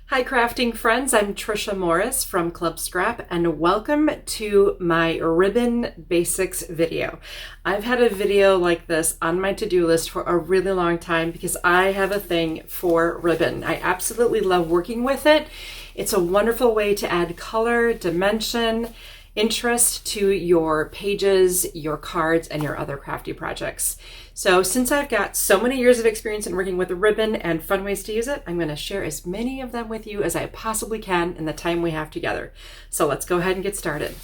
Hi crafting friends, I'm Tricia Morris from Club Scrap and welcome to my ribbon basics video. I've had a video like this on my to-do list for a really long time because I have a thing for ribbon. I absolutely love working with it. It's a wonderful way to add color, dimension, interest to your pages, your cards, and your other crafty projects. So since I've got so many years of experience in working with a ribbon and fun ways to use it, I'm going to share as many of them with you as I possibly can in the time we have together. So let's go ahead and get started.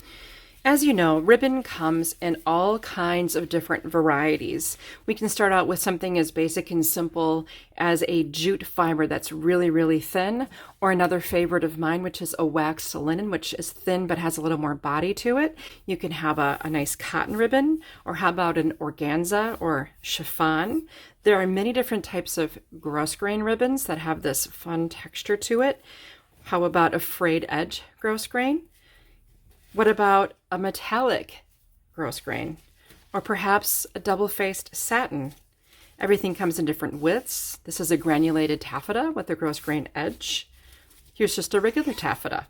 As you know, ribbon comes in all kinds of different varieties. We can start out with something as basic and simple as a jute fiber that's really, really thin, or another favorite of mine, which is a waxed linen, which is thin but has a little more body to it. You can have a nice cotton ribbon, or how about an organza or chiffon? There are many different types of gross grain ribbons that have this fun texture to it. How about a frayed edge gross grain? What about a metallic gross grain? Or perhaps a double-faced satin? Everything comes in different widths. This is a granulated taffeta with a gross grain edge. Here's just a regular taffeta.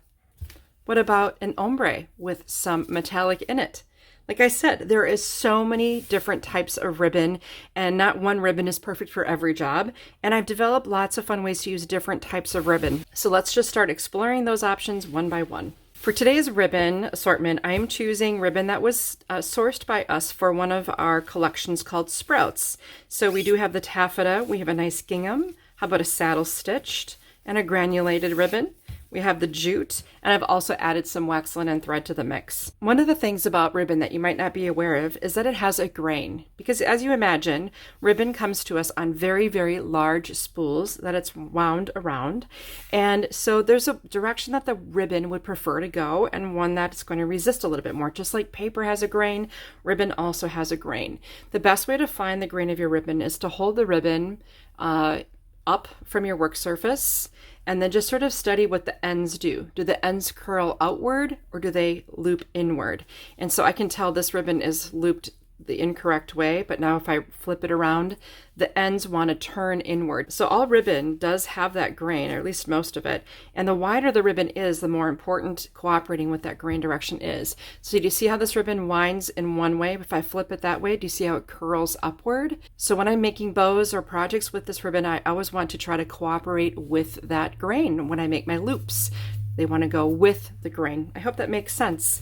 What about an ombre with some metallic in it? Like I said, there is so many different types of ribbon, and not one ribbon is perfect for every job. And I've developed lots of fun ways to use different types of ribbon. So let's just start exploring those options one by one. For today's ribbon assortment, I am choosing ribbon that was sourced by us for one of our collections called Sprouts. So we do have the taffeta, we have a nice gingham, how about a saddle stitched, and a granulated ribbon. We have the jute, and I've also added some wax linen thread to the mix. One of the things about ribbon that you might not be aware of is that it has a grain, because as you imagine, ribbon comes to us on very, very large spools that it's wound around. And so there's a direction that the ribbon would prefer to go and one that's going to resist a little bit more. Just like paper has a grain, ribbon also has a grain. The best way to find the grain of your ribbon is to hold the ribbon up from your work surface and then just sort of study what the ends do. Do the ends curl outward or do they loop inward? And so I can tell this ribbon is looped the incorrect way, but now if I flip it around, the ends want to turn inward. So all ribbon does have that grain, or at least most of it. And the wider the ribbon is, the more important cooperating with that grain direction is. So do you see how this ribbon winds in one way? If I flip it that way, do you see how it curls upward? So when I'm making bows or projects with this ribbon, I always want to try to cooperate with that grain when I make my loops. They want to go with the grain. I hope that makes sense.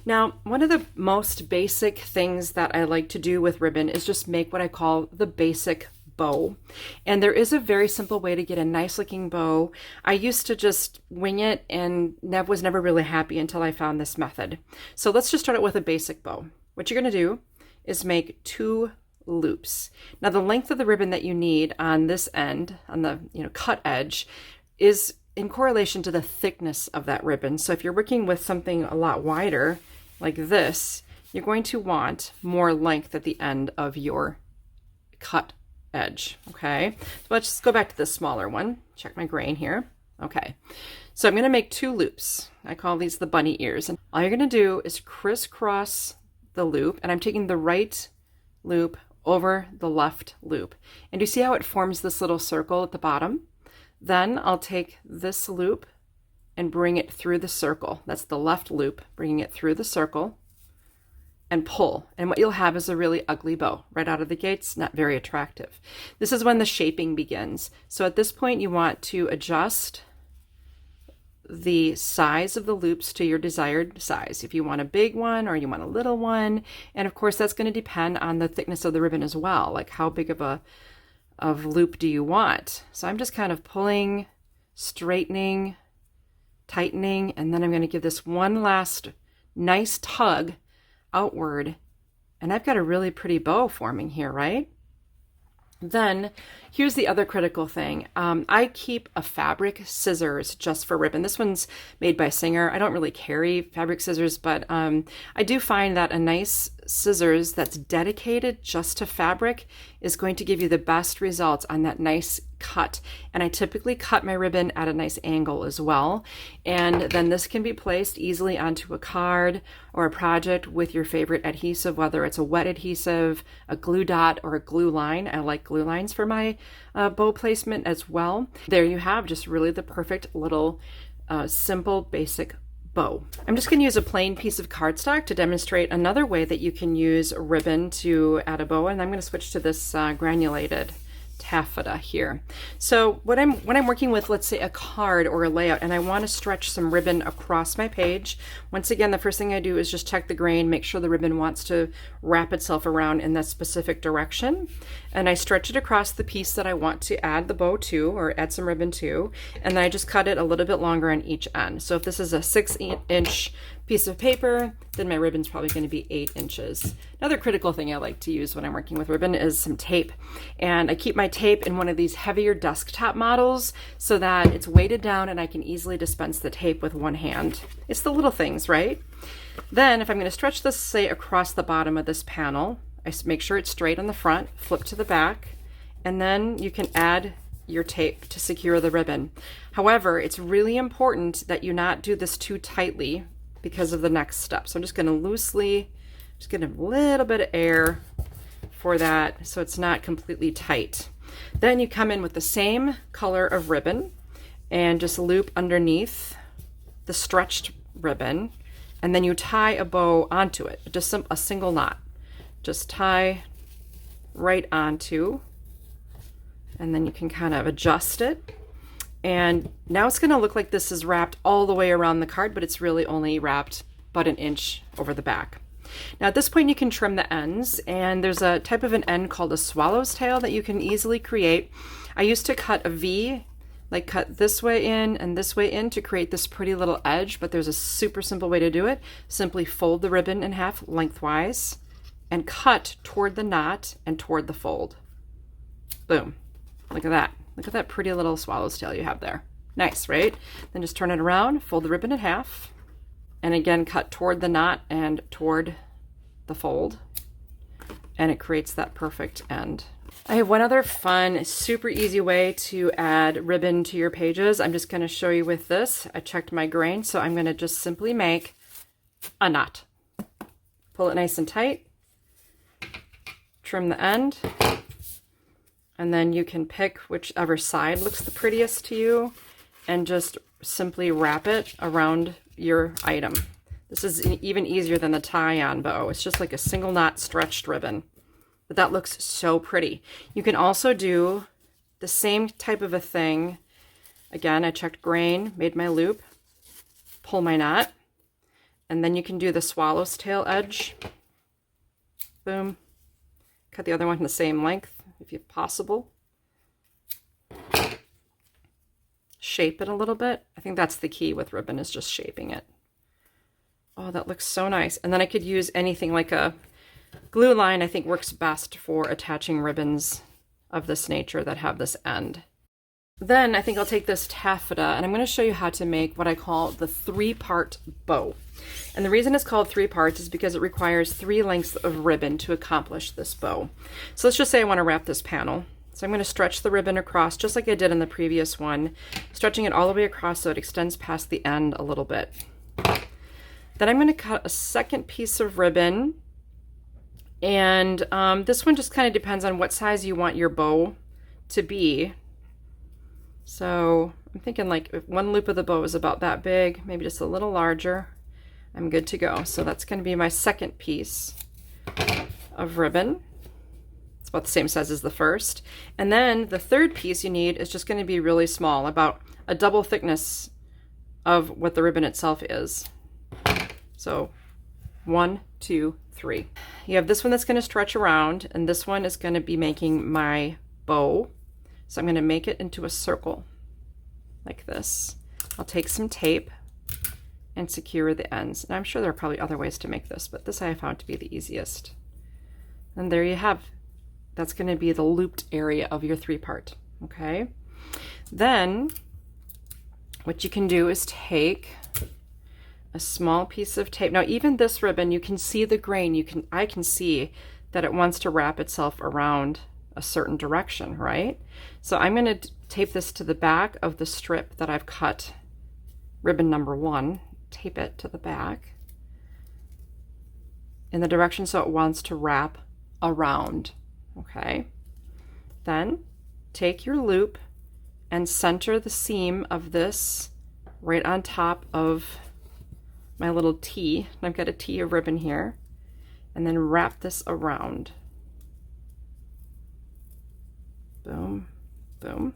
Now, one of the most basic things that I like to do with ribbon is just make what I call the basic bow. And there is a very simple way to get a nice looking bow. I used to just wing it and was never really happy until I found this method. So let's just start out with a basic bow. What you're going to do is make 2 loops. Now, the length of the ribbon that you need on this end, on the cut edge, is in correlation to the thickness of that ribbon. So if you're working with something a lot wider, like this, you're going to want more length at the end of your cut edge, okay? So let's just go back to the smaller one. Check my grain here. Okay, so I'm gonna make 2 loops. I call these the bunny ears. And all you're gonna do is crisscross the loop, and I'm taking the right loop over the left loop. And do you see how it forms this little circle at the bottom? Then I'll take this loop and bring it through the circle. That's the left loop, bringing it through the circle and pull. And what you'll have is a really ugly bow. Right out of the gates, not very attractive. This is when the shaping begins. So at this point, you want to adjust the size of the loops to your desired size. If you want a big one or you want a little one. And of course, that's going to depend on the thickness of the ribbon as well. Like how big of loop do you want? So I'm just kind of pulling, straightening, tightening, and then I'm going to give this one last nice tug outward, and I've got a really pretty bow forming here, right? Then here's the other critical thing. I keep a fabric scissors just for ribbon. This one's made by Singer. I don't really carry fabric scissors, but I do find that a nice scissors that's dedicated just to fabric is going to give you the best results on that nice cut. And I typically cut my ribbon at a nice angle as well. And then this can be placed easily onto a card or a project with your favorite adhesive, whether it's a wet adhesive, a glue dot, or a glue line. I like glue lines for my bow placement as well. There you have just really the perfect little simple basic bow. I'm just going to use a plain piece of cardstock to demonstrate another way that you can use ribbon to add a bow, and I'm going to switch to this granulated taffeta here. So when I'm working with, let's say, a card or a layout, and I want to stretch some ribbon across my page, once again, the first thing I do is just check the grain, make sure the ribbon wants to wrap itself around in that specific direction, and I stretch it across the piece that I want to add the bow to, or add some ribbon to, and then I just cut it a little bit longer on each end. So if this is a 6-inch piece of paper, then my ribbon's probably going to be 8 inches. Another critical thing I like to use when I'm working with ribbon is some tape. And I keep my tape in one of these heavier desktop models so that it's weighted down and I can easily dispense the tape with one hand. It's the little things, right? Then if I'm going to stretch this, say, across the bottom of this panel, I make sure it's straight on the front, flip to the back, and then you can add your tape to secure the ribbon. However, it's really important that you not do this too tightly because of the next step. So I'm just going to loosely, just get a little bit of air for that so it's not completely tight. Then you come in with the same color of ribbon and just loop underneath the stretched ribbon, and then you tie a bow onto it, just a single knot. Just tie right onto, and then you can kind of adjust it. And now it's going to look like this is wrapped all the way around the card, but it's really only wrapped about 1 inch over the back. Now at this point you can trim the ends, and there's a type of an end called a swallow's tail that you can easily create. I used to cut a V, like cut this way in and this way in to create this pretty little edge, but there's a super simple way to do it. Simply fold the ribbon in half lengthwise and cut toward the knot and toward the fold. Boom. Look at that. Look at that pretty little swallow's tail you have there. Nice, right? Then just turn it around, fold the ribbon in half, and again cut toward the knot and toward the fold, and it creates that perfect end. I have one other fun, super easy way to add ribbon to your pages. I'm just going to show you with this. I checked my grain, so I'm going to just simply make a knot. Pull it nice and tight, trim the end, and then you can pick whichever side looks the prettiest to you and just simply wrap it around your item. This is even easier than the tie-on bow. It's just like a single knot stretched ribbon, but that looks so pretty. You can also do the same type of a thing. Again, I checked grain, made my loop, pull my knot, and then you can do the swallow's tail edge. Boom. Cut the other one the same length if possible. Shape it a little bit. I think that's the key with ribbon, is just shaping it. Oh, that looks so nice. And then I could use anything like a glue line. I think works best for attaching ribbons of this nature that have this end. Then I think I'll take this taffeta and I'm going to show you how to make what I call the 3-part bow. And the reason it's called 3 parts is because it requires 3 lengths of ribbon to accomplish this bow. So let's just say I want to wrap this panel. So I'm going to stretch the ribbon across just like I did in the previous one, stretching it all the way across so it extends past the end a little bit. Then I'm going to cut a second piece of ribbon, and this one just kind of depends on what size you want your bow to be. So I'm thinking like if one loop of the bow is about that big, maybe just a little larger, I'm good to go. So that's going to be my second piece of ribbon. It's about the same size as the first. And then the third piece you need is just going to be really small, about a double thickness of what the ribbon itself is. So 1, 2, 3. You have this one that's going to stretch around, and this one is going to be making my bow. So I'm going to make it into a circle like this. I'll take some tape and secure the ends. And I'm sure there are probably other ways to make this, but this I have found to be the easiest. And there you have. That's going to be the looped area of your 3-part. Okay. Then what you can do is take a small piece of tape. Now even this ribbon, you can see the grain. I can see that it wants to wrap itself around a certain direction, right? So I'm going to tape this to the back of the strip that I've cut ribbon number 1, tape it to the back in the direction so it wants to wrap around, okay? Then take your loop and center the seam of this right on top of my little T. I've got a T of ribbon here, and then wrap this around. Boom, boom.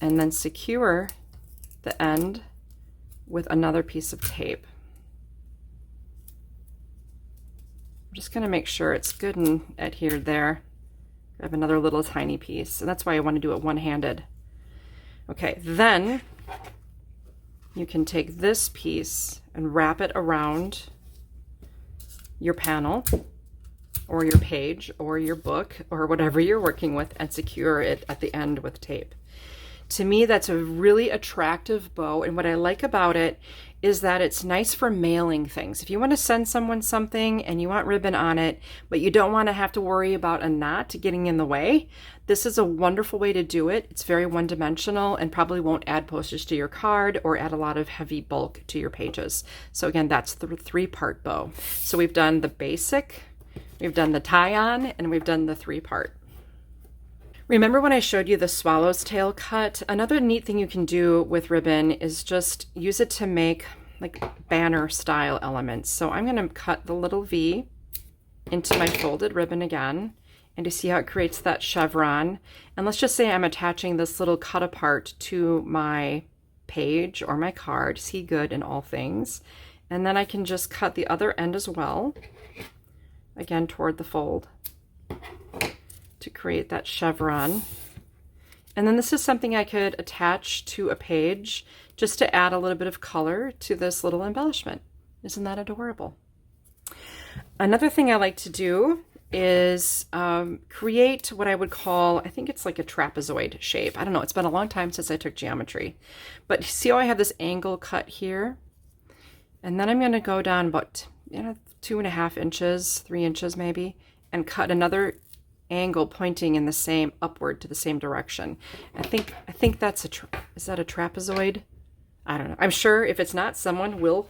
And then secure the end with another piece of tape. I'm just going to make sure it's good and adhered there. I have another little tiny piece, and that's why I want to do it one-handed. Okay, then you can take this piece and wrap it around your panel or your page or your book or whatever you're working with and secure it at the end with tape. To me, that's a really attractive bow, and what I like about it is that it's nice for mailing things. If you want to send someone something and you want ribbon on it, but you don't want to have to worry about a knot getting in the way, this is a wonderful way to do it. It's very one-dimensional and probably won't add postage to your card or add a lot of heavy bulk to your pages. So again, that's the 3-part bow. So we've done the basic, we've done the tie-on, and we've done the 3-part. Remember when I showed you the swallow's tail cut? Another neat thing you can do with ribbon is just use it to make like banner style elements. So I'm going to cut the little V into my folded ribbon again, and to see how it creates that chevron. And let's just say I'm attaching this little cut apart to my page or my card. See good in all things. And then I can just cut the other end as well, again toward the fold, to create that chevron. And then this is something I could attach to a page just to add a little bit of color to this little embellishment. Isn't that adorable? Another thing I like to do is create what I would call, I think it's like a trapezoid shape. I don't know, it's been a long time since I took geometry. But see how I have this angle cut here? And then I'm going to go down about 2.5 inches, 3 inches maybe, and cut another angle pointing in the same upward to the same direction. I think that's is that a trapezoid? I don't know. I'm sure if it's not, someone will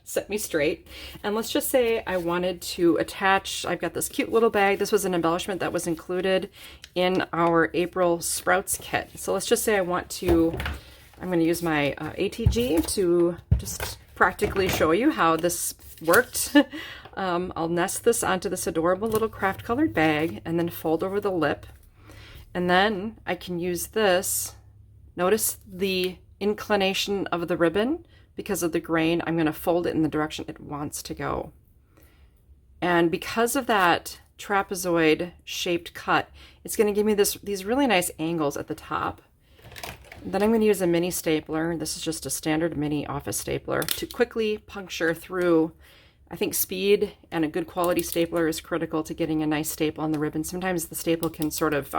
set me straight. And let's just say I wanted to attach, I've got this cute little bag. This was an embellishment that was included in our April Sprouts kit. So let's just say I'm going to use my ATG to just practically show you how this worked. I'll nest this onto this adorable little craft colored bag and then fold over the lip. And then I can use this. Notice the inclination of the ribbon because of the grain. I'm going to fold it in the direction it wants to go. And because of that trapezoid shaped cut, it's going to give me these really nice angles at the top. Then I'm going to use a mini stapler. This is just a standard mini office stapler to quickly puncture through. I think speed and a good quality stapler is critical to getting a nice staple on the ribbon. Sometimes the staple can sort of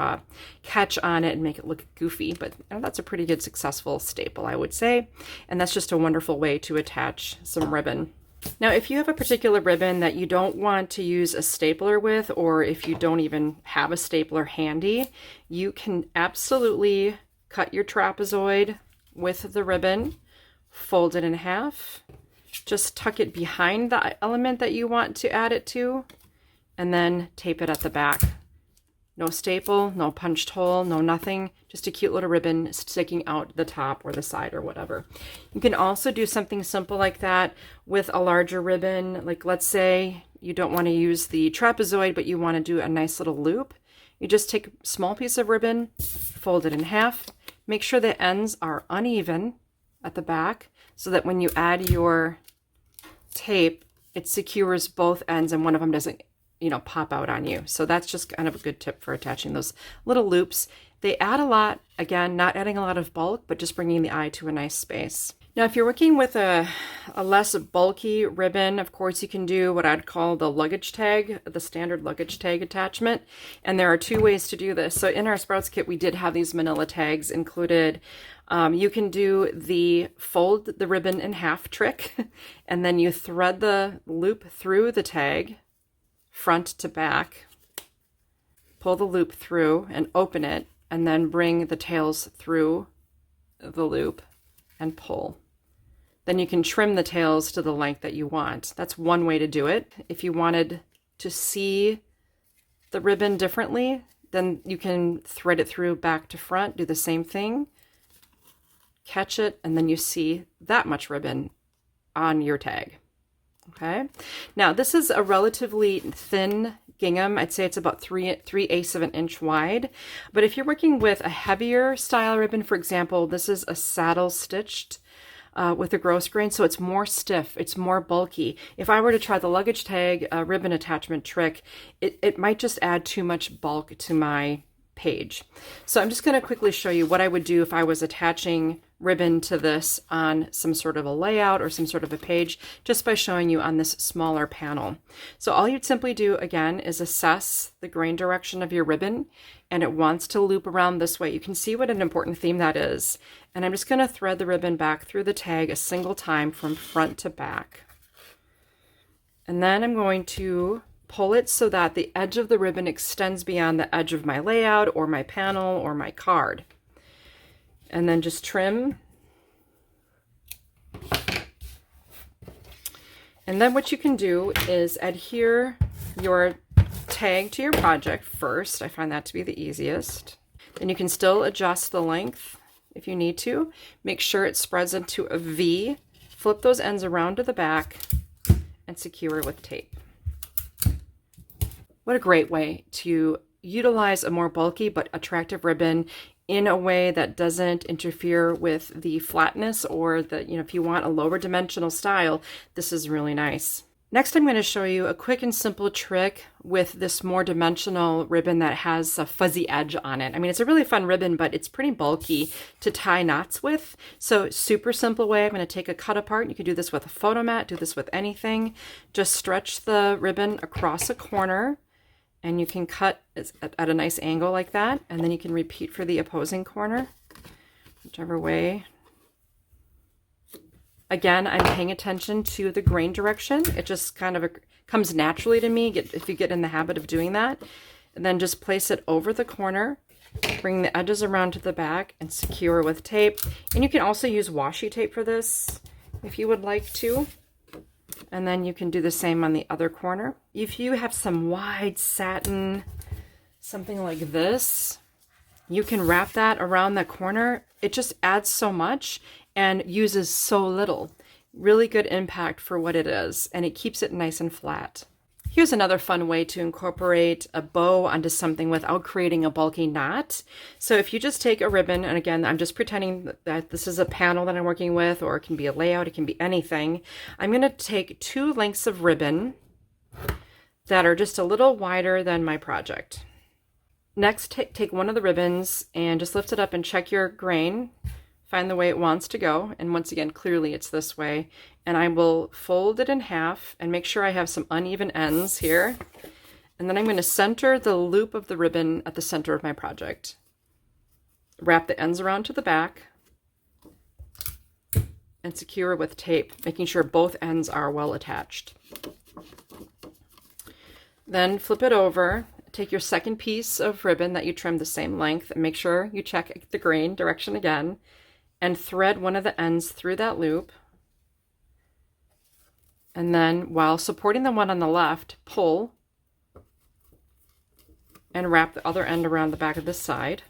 catch on it and make it look goofy, but that's a pretty good successful staple, I would say. And that's just a wonderful way to attach some ribbon. Now, if you have a particular ribbon that you don't want to use a stapler with, or if you don't even have a stapler handy, you can absolutely cut your trapezoid with the ribbon, fold it in half, just tuck it behind the element that you want to add it to, and then tape it at the back. No staple, no punched hole, no nothing, just a cute little ribbon sticking out the top or the side or whatever. You can also do something simple like that with a larger ribbon. Like let's say you don't want to use the trapezoid, but you want to do a nice little loop. You just take a small piece of ribbon, fold it in half, make sure the ends are uneven at the back so that when you add your tape, it secures both ends and one of them doesn't, pop out on you. So that's just kind of a good tip for attaching those little loops. They add a lot, again, not adding a lot of bulk, but just bringing the eye to a nice space. Now, if you're working with a less bulky ribbon, of course, you can do what I'd call the luggage tag, the standard luggage tag attachment. And there are 2 ways to do this. So in our Sprouts kit, we did have these manila tags included. You can do the fold the ribbon in half trick, and then you thread the loop through the tag, front to back, pull the loop through and open it, and then bring the tails through the loop and pull. Then you can trim the tails to the length that you want. That's one way to do it. If you wanted to see the ribbon differently, then you can thread it through back to front, do the same thing, catch it, and then you see that much ribbon on your tag. Okay, now this is a relatively thin gingham. I'd say it's about 3/8 of an inch wide. But if you're working with a heavier style ribbon, for example, this is a saddle stitched with a gross grain, so it's more stiff, it's more bulky. If I were to try the luggage tag ribbon attachment trick, it might just add too much bulk to my page. So I'm just going to quickly show you what I would do if I was attaching ribbon to this on some sort of a layout or some sort of a page, just by showing you on this smaller panel. So all you'd simply do again is assess the grain direction of your ribbon, and it wants to loop around this way. You can see what an important theme that is. And I'm just going to thread the ribbon back through the tag a single time from front to back. And then I'm going to pull it so that the edge of the ribbon extends beyond the edge of my layout or my panel or my card. And then just trim. And then what you can do is adhere your tag to your project first. I find that to be the easiest. Then you can still adjust the length if you need to. Make sure it spreads into a V. Flip those ends around to the back and secure it with tape. What a great way to utilize a more bulky but attractive ribbon in a way that doesn't interfere with the flatness, or the, if you want a lower dimensional style, this is really nice. Next, I'm going to show you a quick and simple trick with this more dimensional ribbon that has a fuzzy edge on it. I mean, it's a really fun ribbon, but it's pretty bulky to tie knots with. So super simple way. I'm going to take a cut apart. You can do this with a photo mat, do this with anything. Just stretch the ribbon across a corner, and you can cut at a nice angle like that, and then you can repeat for the opposing corner, whichever way. Again, I'm paying attention to the grain direction. It just kind of comes naturally to me if you get in the habit of doing that. And then just place it over the corner, bring the edges around to the back, and secure with tape. And you can also use washi tape for this if you would like to. And then you can do the same on the other corner. If you have some wide satin, something like this, you can wrap that around that corner. It just adds so much and uses so little. Really good impact for what it is, and it keeps it nice and flat. Here's another fun way to incorporate a bow onto something without creating a bulky knot. So if you just take a ribbon, and again, I'm just pretending that this is a panel that I'm working with, or it can be a layout, it can be anything. I'm going to take 2 lengths of ribbon that are just a little wider than my project. Next, take one of the ribbons and just lift it up and check your grain. Find the way it wants to go, and once again, clearly it's this way. And I will fold it in half and make sure I have some uneven ends here. And then I'm going to center the loop of the ribbon at the center of my project. Wrap the ends around to the back and secure with tape, making sure both ends are well attached. Then flip it over. Take your second piece of ribbon that you trimmed the same length, and make sure you check the grain direction again, and thread one of the ends through that loop. And then, while supporting the one on the left, pull and wrap the other end around the back of this side.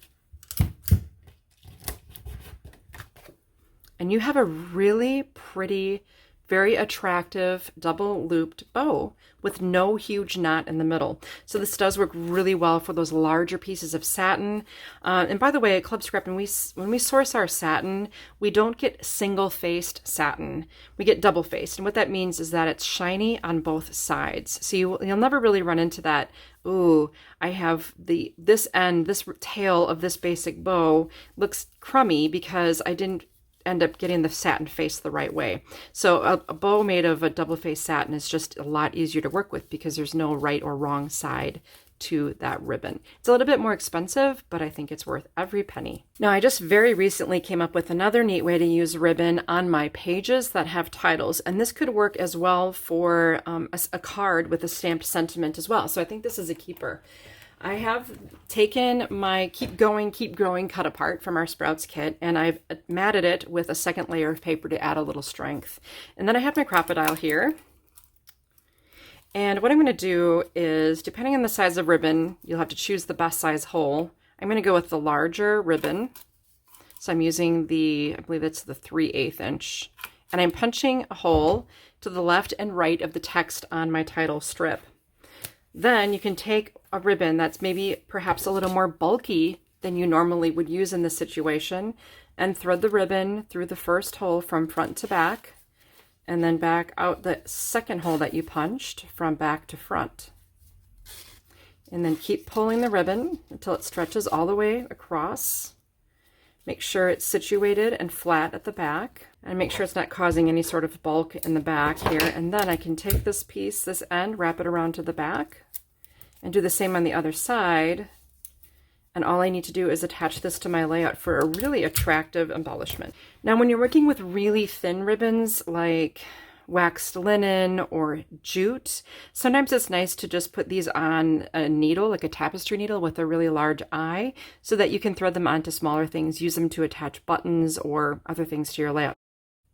And you have a really pretty, very attractive double looped bow with no huge knot in the middle. So this does work really well for those larger pieces of satin. And by the way, at Club Scrap, when we source our satin, we don't get single-faced satin. We get double-faced. And what that means is that it's shiny on both sides. So you'll never really run into that, ooh, I have this tail of this basic bow looks crummy because I didn't end up getting the satin face the right way. So a bow made of a double face satin is just a lot easier to work with because there's no right or wrong side to that ribbon. It's a little bit more expensive, but I think it's worth every penny. Now, I just very recently came up with another neat way to use ribbon on my pages that have titles, and this could work as well for a card with a stamped sentiment as well. So I think this is a keeper. I have taken my Keep Growing cut apart from our Sprouts kit, and I've matted it with a second layer of paper to add a little strength. And then I have my crocodile here. And what I'm going to do is, depending on the size of ribbon, you'll have to choose the best size hole. I'm going to go with the larger ribbon. So I'm using I believe it's the 3/8 inch. And I'm punching a hole to the left and right of the text on my title strip. Then you can take a ribbon that's maybe perhaps a little more bulky than you normally would use in this situation and thread the ribbon through the first hole from front to back, and then back out the second hole that you punched from back to front. And then keep pulling the ribbon until it stretches all the way across. Make sure it's situated and flat at the back, and make sure it's not causing any sort of bulk in the back here. And then I can take this piece, this end, wrap it around to the back, and do the same on the other side. And all I need to do is attach this to my layout for a really attractive embellishment. Now, when you're working with really thin ribbons like waxed linen or jute, sometimes it's nice to just put these on a needle, like a tapestry needle with a really large eye, so that you can thread them onto smaller things, use them to attach buttons or other things to your layout.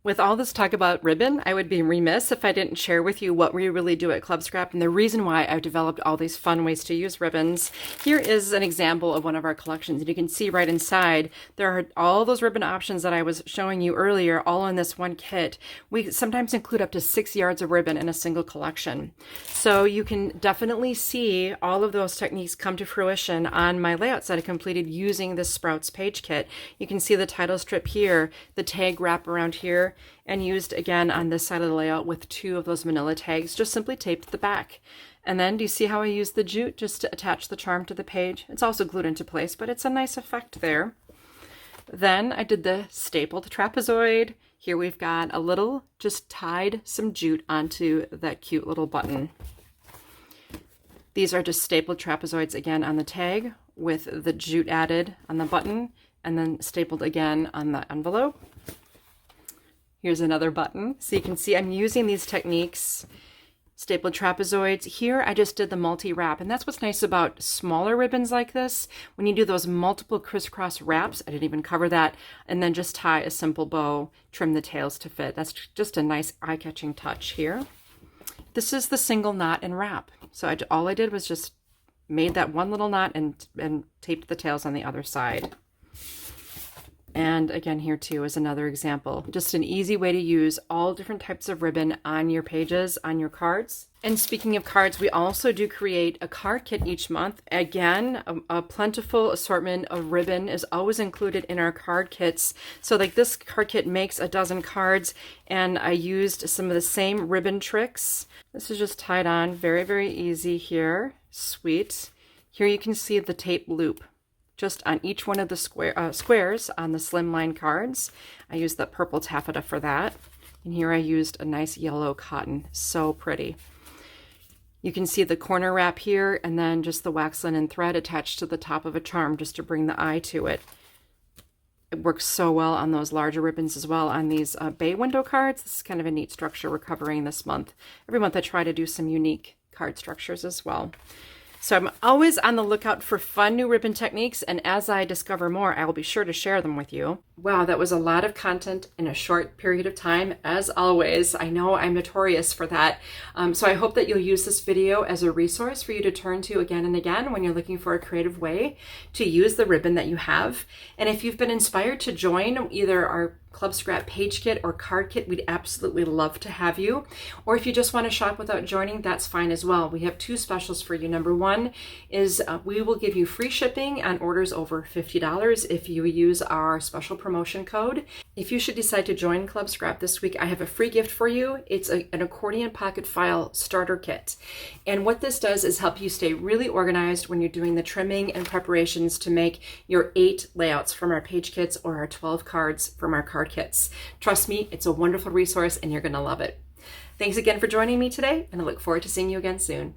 With all this talk about ribbon, I would be remiss if I didn't share with you what we really do at Club Scrap and the reason why I've developed all these fun ways to use ribbons. Here is an example of one of our collections, and you can see right inside there are all those ribbon options that I was showing you earlier, all in this one kit. We sometimes include up to 6 yards of ribbon in a single collection. So you can definitely see all of those techniques come to fruition on my layouts that I completed using this Sprouts page kit. You can see the title strip here, the tag wrap around here, and used again on this side of the layout with 2 of those manila tags, just simply taped to the back. And then do you see how I used the jute just to attach the charm to the page? It's also glued into place, but it's a nice effect there. Then I did the stapled trapezoid. Here we've got a little, just tied some jute onto that cute little button. These are just stapled trapezoids again on the tag with the jute added on the button and then stapled again on the envelope. Here's another button. So you can see I'm using these techniques, stapled trapezoids. Here I just did the multi-wrap, and that's what's nice about smaller ribbons like this. When you do those multiple crisscross wraps, I didn't even cover that, and then just tie a simple bow, trim the tails to fit. That's just a nice eye-catching touch here. This is the single knot and wrap. So all I did was just made that one little knot and taped the tails on the other side. And again, here too is another example. Just an easy way to use all different types of ribbon on your pages, on your cards. And speaking of cards, we also do create a card kit each month. Again, a plentiful assortment of ribbon is always included in our card kits. So like this card kit makes a dozen cards, and I used some of the same ribbon tricks. This is just tied on, very, very easy here. Sweet. Here you can see the tape loop just on each one of the squares on the slimline cards. I used the purple taffeta for that. And here I used a nice yellow cotton. So pretty. You can see the corner wrap here, and then just the wax linen thread attached to the top of a charm just to bring the eye to it. It works so well on those larger ribbons as well on these bay window cards. This is kind of a neat structure we're covering this month. Every month I try to do some unique card structures as well. So I'm always on the lookout for fun new ribbon techniques, and as I discover more, I will be sure to share them with you. Wow, that was a lot of content in a short period of time, as always. I know I'm notorious for that. So I hope that you'll use this video as a resource for you to turn to again and again when you're looking for a creative way to use the ribbon that you have. And if you've been inspired to join either our Club Scrap page kit or card kit, we'd absolutely love to have you. Or if you just want to shop without joining, that's fine as well. We have 2 specials for you. Number one is we will give you free shipping on orders over $50 if you use our special promotion code. If you should decide to join Club Scrap this week, I have a free gift for you. It's an accordion pocket file starter kit. And what this does is help you stay really organized when you're doing the trimming and preparations to make your 8 layouts from our page kits or our 12 cards from our card kits. Trust me, it's a wonderful resource and you're going to love it. Thanks again for joining me today, and I look forward to seeing you again soon.